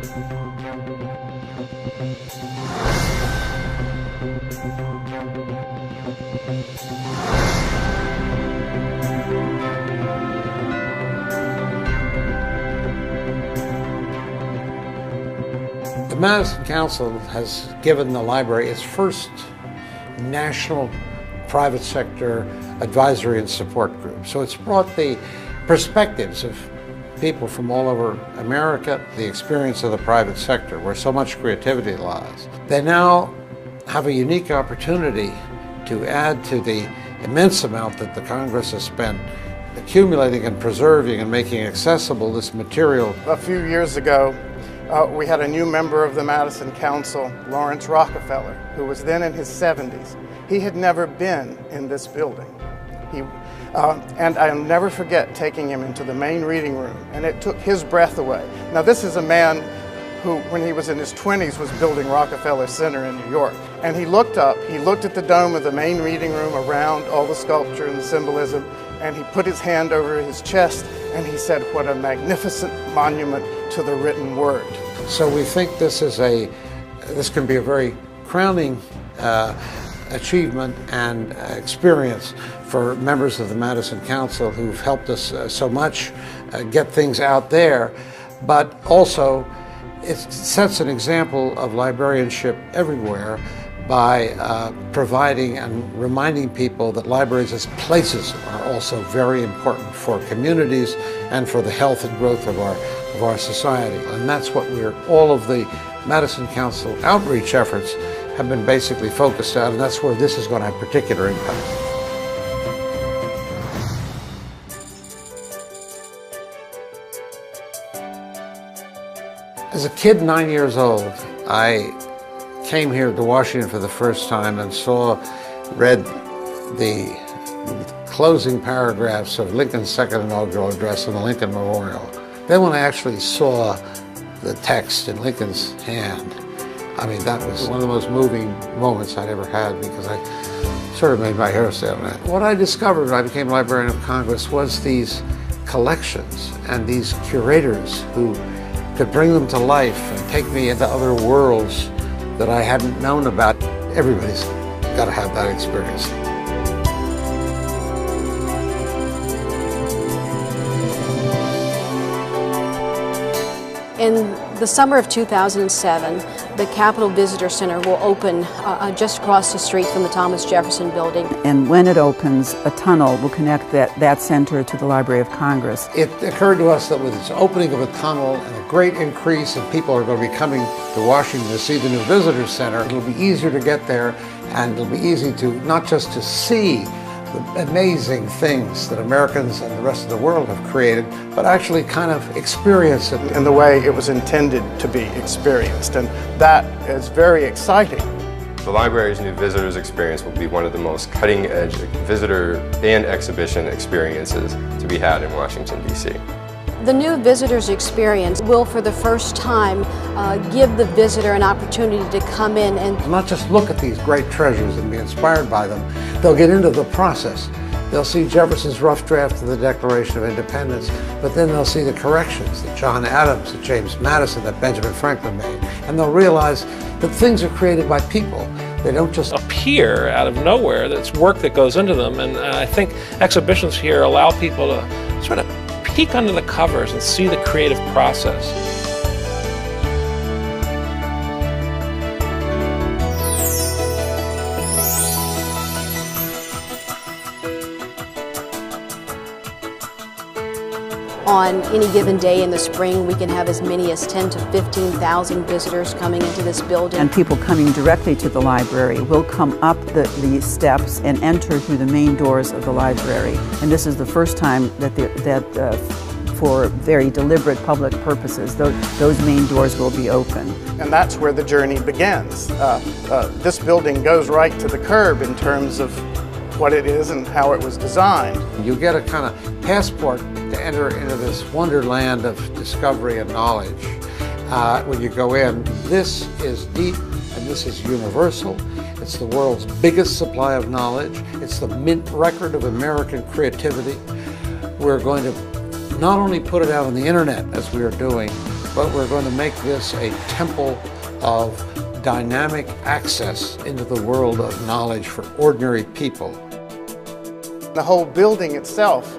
The Madison Council has given the library its first national private sector advisory and support group. So it's brought the perspectives of people from all over America, the experience of the private sector, where so much creativity lies. They now have a unique opportunity to add to the immense amount that the Congress has spent accumulating and preserving and making accessible this material. A few years ago, we had a new member of the Madison Council, Lawrence Rockefeller, who was then in his 70s. He had never been in this building. And I'll never forget taking him into the main reading room, and it took his breath away. Now, this is a man who, when he was in his 20s, was building Rockefeller Center in New York. And he looked up, he looked at the dome of the main reading room around all the sculpture and the symbolism, and he put his hand over his chest, and he said, "What a magnificent monument to the written word." So we think this can be a very crowning achievement and experience for members of the Madison Council who've helped us so much get things out there, but also it sets an example of librarianship everywhere by providing and reminding people that libraries as places are also very important for communities and for the health and growth of our society. And that's what all of the Madison Council outreach efforts have been basically focused on, and that's where this is going to have particular impact. As a kid, 9 years old, I came here to Washington for the first time and read the closing paragraphs of Lincoln's second inaugural address on the Lincoln Memorial. Then when I actually saw the text in Lincoln's hand, I mean, that was one of the most moving moments I'd ever had, because I sort of made my hair stand on that. What I discovered when I became Librarian of Congress was these collections and these curators who could bring them to life and take me into other worlds that I hadn't known about. Everybody's got to have that experience. In the summer of 2007, the Capitol Visitor Center will open just across the street from the Thomas Jefferson Building. And when it opens, a tunnel will connect that center to the Library of Congress. It occurred to us that with this opening of a tunnel and a great increase in people are going to be coming to Washington to see the new Visitor Center, it'll be easier to get there, and it'll be easy to not just to see the amazing things that Americans and the rest of the world have created, but actually kind of experience it in the way it was intended to be experienced, and that is very exciting. The library's new visitors experience will be one of the most cutting-edge visitor and exhibition experiences to be had in Washington, D.C. The new visitors experience will, for the first time, give the visitor an opportunity to come in and not just look at these great treasures and be inspired by them. They'll get into the process. They'll see Jefferson's rough draft of the Declaration of Independence, but then they'll see the corrections that John Adams, that James Madison, that Benjamin Franklin made, and they'll realize that things are created by people. They don't just appear out of nowhere. That's work that goes into them, and I think exhibitions here allow people to sort of peek under the covers and see the creative process. On any given day in the spring, we can have as many as 10,000 to 15,000 visitors coming into this building. And people coming directly to the library will come up the steps and enter through the main doors of the library. And this is the first time that for very deliberate public purposes, those main doors will be open. And that's where the journey begins. This building goes right to the curb in terms of what it is and how it was designed. You get a kind of passport to enter into this wonderland of discovery and knowledge. When you go in, this is deep and this is universal. It's the world's biggest supply of knowledge. It's the mint record of American creativity. We're going to not only put it out on the internet, as we are doing, but we're going to make this a temple of dynamic access into the world of knowledge for ordinary people. The whole building itself,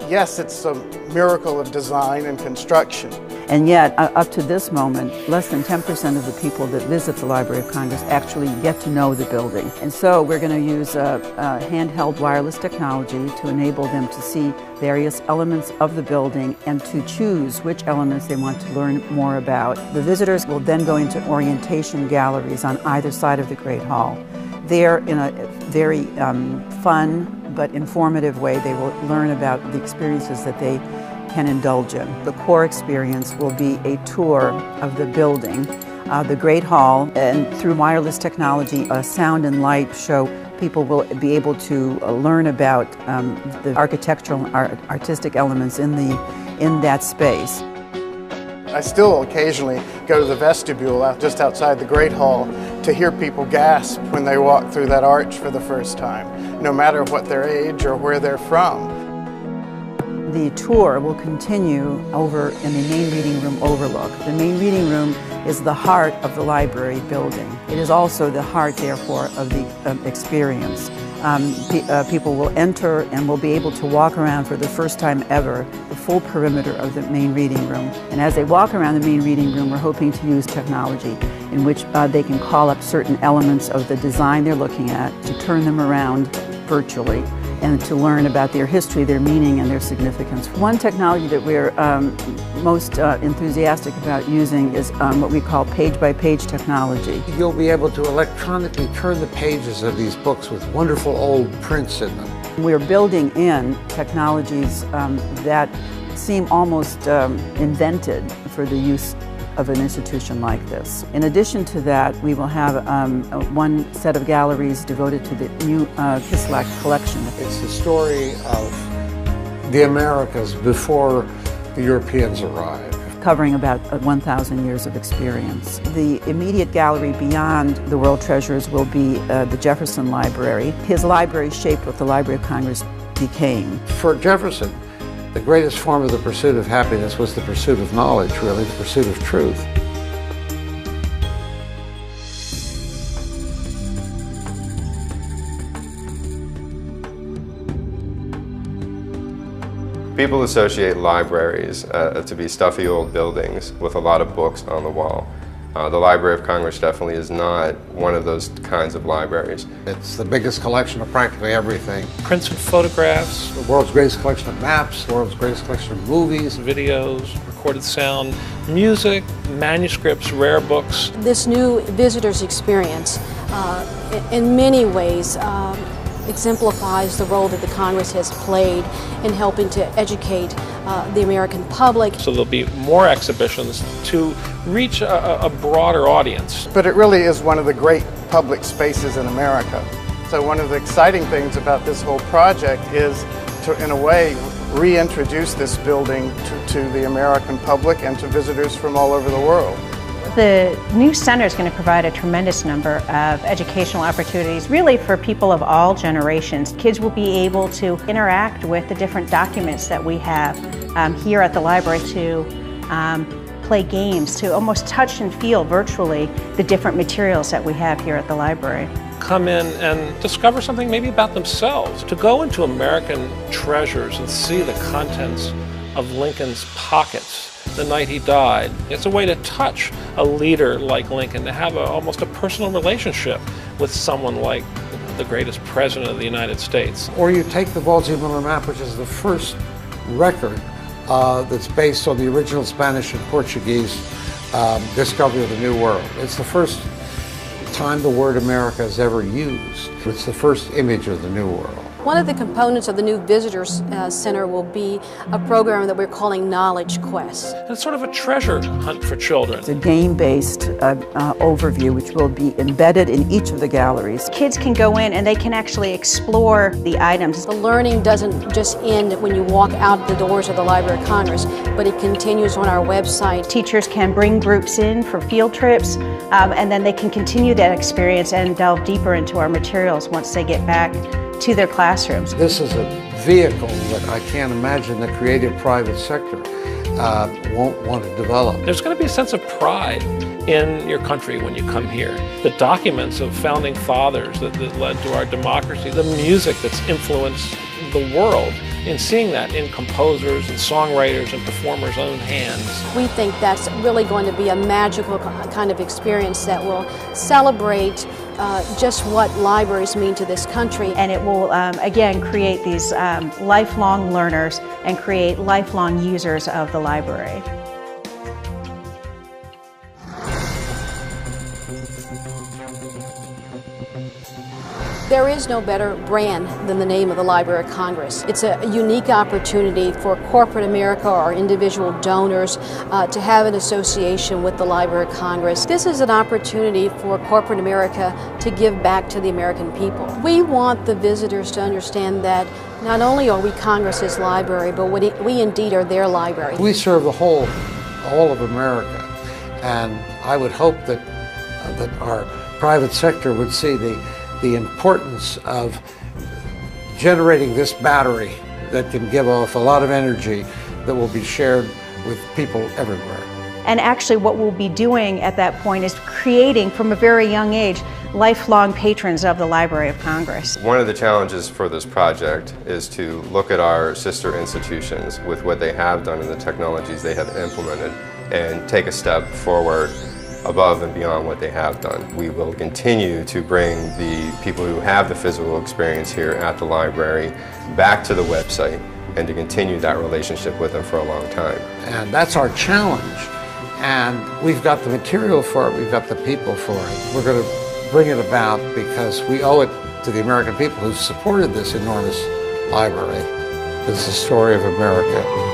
yes, it's a miracle of design and construction. And yet, up to this moment, less than 10% of the people that visit the Library of Congress actually get to know the building. And so we're going to use handheld wireless technology to enable them to see various elements of the building and to choose which elements they want to learn more about. The visitors will then go into orientation galleries on either side of the Great Hall. There, in a very fun but informative way, they will learn about the experiences that they can indulge in. The core experience will be a tour of the building, the Great Hall, and through wireless technology, a sound and light show, people will be able to learn about the architectural and artistic elements in that space. I still occasionally go to the vestibule out just outside the Great Hall to hear people gasp when they walk through that arch for the first time, no matter what their age or where they're from. The tour will continue over in the main reading room overlook. The main reading room is the heart of the library building. It is also the heart, therefore, of the experience. People will enter and will be able to walk around for the first time ever the full perimeter of the main reading room. And as they walk around the main reading room, we're hoping to use technology in which they can call up certain elements of the design they're looking at, to turn them around virtually, and to learn about their history, their meaning, and their significance. One technology that we're most enthusiastic about using is what we call page-by-page technology. You'll be able to electronically turn the pages of these books with wonderful old prints in them. We're building in technologies that seem almost invented for the use of an institution like this. In addition to that, we will have one set of galleries devoted to the new Kislak collection. It's the story of the Americas before the Europeans arrived, covering about 1,000 years of experience. The immediate gallery beyond the World Treasures will be the Jefferson Library. His library shaped what the Library of Congress became. For Jefferson, the greatest form of the pursuit of happiness was the pursuit of knowledge, really, the pursuit of truth. People associate libraries to be stuffy old buildings with a lot of books on the wall. The Library of Congress definitely is not one of those kinds of libraries. It's the biggest collection of practically everything. Prints and photographs, The world's greatest collection of maps, the world's greatest collection of movies. videos, recorded sound, music, manuscripts, rare books. This new visitor's experience, in many ways, exemplifies the role that the Congress has played in helping to educate the American public. So there'll be more exhibitions to reach a broader audience. But it really is one of the great public spaces in America. So one of the exciting things about this whole project is to, in a way, reintroduce this building to the American public and to visitors from all over the world. The new center is going to provide a tremendous number of educational opportunities, really for people of all generations. Kids will be able to interact with the different documents that we have here at the library, to play games, to almost touch and feel virtually the different materials that we have here at the library. Come in and discover something maybe about themselves. To go into American treasures and see the contents of Lincoln's pockets the night he died. It's a way to touch a leader like Lincoln, to have almost a personal relationship with someone like the greatest president of the United States. Or you take the Waldseemüller map, which is the first record that's based on the original Spanish and Portuguese discovery of the New World. It's the first time the word America is ever used. It's the first image of the New World. One of the components of the new Visitors Center will be a program that we're calling Knowledge Quest. And it's sort of a treasure hunt for children. It's a game-based overview which will be embedded in each of the galleries. Kids can go in and they can actually explore the items. The learning doesn't just end when you walk out the doors of the Library of Congress, but it continues on our website. Teachers can bring groups in for field trips, and then they can continue that experience and delve deeper into our materials once they get back to their classrooms. This is a vehicle that I can't imagine the creative private sector won't want to develop. There's going to be a sense of pride in your country when you come here. The documents of founding fathers that led to our democracy, the music that's influenced the world, in seeing that in composers and songwriters and performers' own hands. We think that's really going to be a magical kind of experience that will celebrate just what libraries mean to this country. And it will, again, create these lifelong learners and create lifelong users of the library. There is no better brand than the name of the Library of Congress. It's a unique opportunity for corporate America or individual donors to have an association with the Library of Congress. This is an opportunity for corporate America to give back to the American people. We want the visitors to understand that not only are we Congress's library, but we indeed are their library. We serve all of America, and I would hope that our private sector would see the importance of generating this battery that can give off a lot of energy that will be shared with people everywhere. And actually what we'll be doing at that point is creating, from a very young age, lifelong patrons of the Library of Congress. One of the challenges for this project is to look at our sister institutions with what they have done and the technologies they have implemented and take a step forward above and beyond what they have done. We will continue to bring the people who have the physical experience here at the library back to the website and to continue that relationship with them for a long time. And that's our challenge. And we've got the material for it, we've got the people for it. We're going to bring it about because we owe it to the American people who supported this enormous library. It's the story of America.